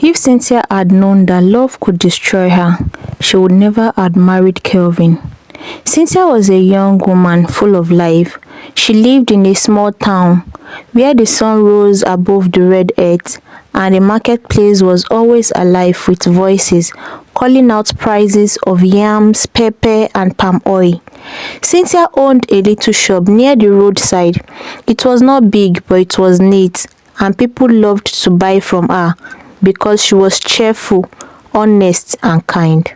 If Cynthia had known that love could destroy her, she would never have married Kelvin. Cynthia was a young woman full of life. She lived in a small town where the sun rose above the red earth and the marketplace was always alive with voices calling out prices of yams, pepper and palm oil. Cynthia owned a little shop near the roadside. It was not big, but it was neat, and people loved to buy from her because she was cheerful, honest and kind.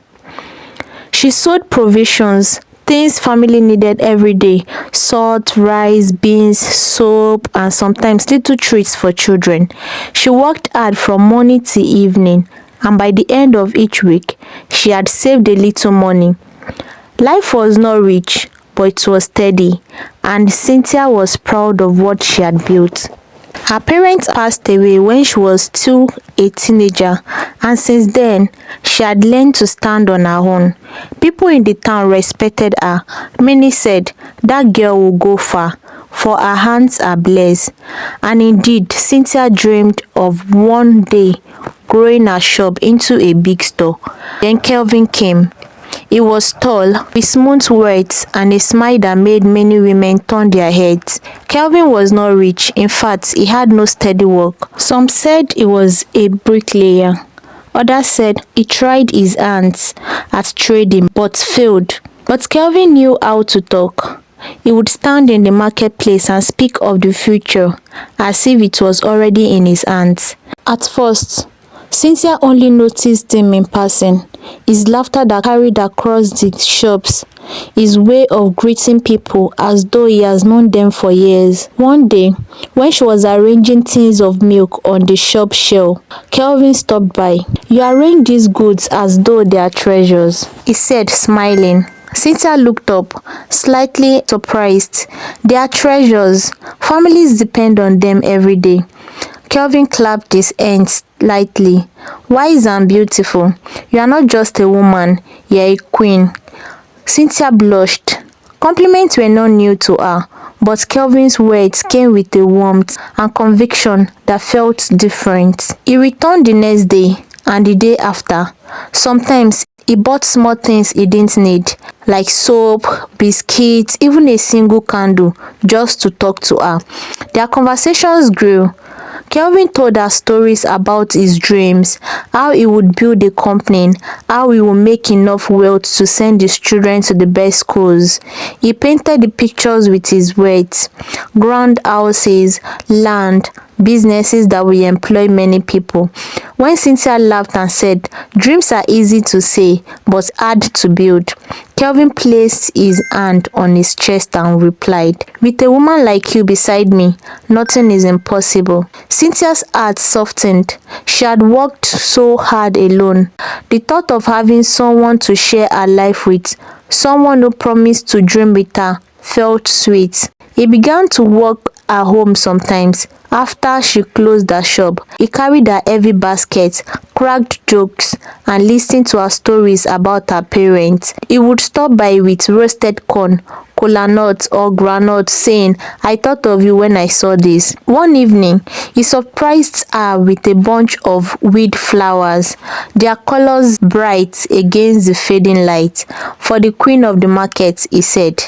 She sold provisions, things family needed every day: salt, rice, beans, soap and sometimes little treats for children. She worked hard from morning till evening, and by the end of each week, she had saved a little money. Life was not rich, but it was steady, and Cynthia was proud of what she had built. Her parents passed away when she was still a teenager, and since then, she had learned to stand on her own. People in the town respected her. Many said, "That girl will go far, for her hands are blessed." And indeed, Cynthia dreamed of one day growing her shop into a big store. Then Kelvin came. He was tall, with smooth words and a smile that made many women turn their heads. Kelvin was not rich. In fact, he had no steady work. Some said he was a bricklayer. Others said he tried his hands at trading but failed. But Kelvin knew how to talk. He would stand in the marketplace and speak of the future as if it was already in his hands. At first, Cynthia only noticed him in passing. His laughter that carried across the shops, his way of greeting people as though he has known them for years. One day, when she was arranging tins of milk on the shop shelf, Kelvin stopped by. "You arrange these goods as though they are treasures," he said, smiling. Cynthia looked up, slightly surprised. "They are treasures. Families depend on them every day." Kelvin clapped his hands lightly. "Wise and beautiful. You are not just a woman, you are a queen." Cynthia blushed. Compliments were not new to her, but Kelvin's words came with a warmth and conviction that felt different. He returned the next day and the day after. Sometimes he bought small things he didn't need, like soap, biscuits, even a single candle, just to talk to her. Their conversations grew. Kelvin told her stories about his dreams, how he would build a company, how he would make enough wealth to send his children to the best schools. He painted the pictures with his words: grand houses, land, businesses that will employ many people. When Cynthia laughed and said, "Dreams are easy to say, but hard to build," Kelvin placed his hand on his chest and replied, "With a woman like you beside me, nothing is impossible." Cynthia's heart softened. She had worked so hard alone. The thought of having someone to share her life with, someone who promised to dream with her, felt sweet. He began to work her home sometimes. After she closed her shop, he carried her heavy basket, cracked jokes, and listened to her stories about her parents. He would stop by with roasted corn, kola nuts or groundnuts, saying, "I thought of you when I saw this." One evening, he surprised her with a bunch of weed flowers, their colors bright against the fading light. "For the queen of the market," he said.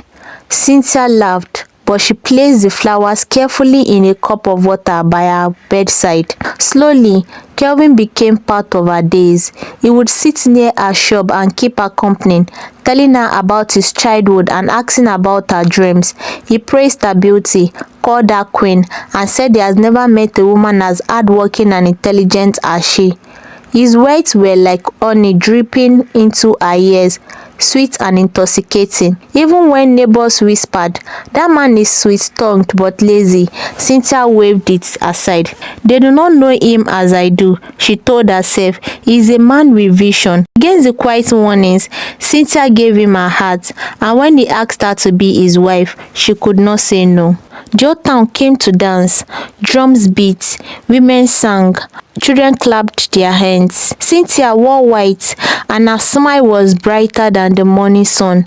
Cynthia laughed, but she placed the flowers carefully in a cup of water by her bedside. Slowly, Kelvin became part of her days. He would sit near her shop and keep her company, telling her about his childhood and asking about her dreams. He praised her beauty, called her queen, and said he has never met a woman as hardworking and intelligent as she. His words were like honey dripping into her ears, sweet and intoxicating. Even when neighbors whispered, "That man is sweet-tongued but lazy," Cynthia waved it aside. "They do not know him as I do," she told herself. "He is a man with vision." Against the quiet warnings, Cynthia gave him her heart, and when he asked her to be his wife, she could not say no. The whole town came to dance. Drums beat, women sang, children clapped their hands. Cynthia wore white, and her smile was brighter than the morning sun.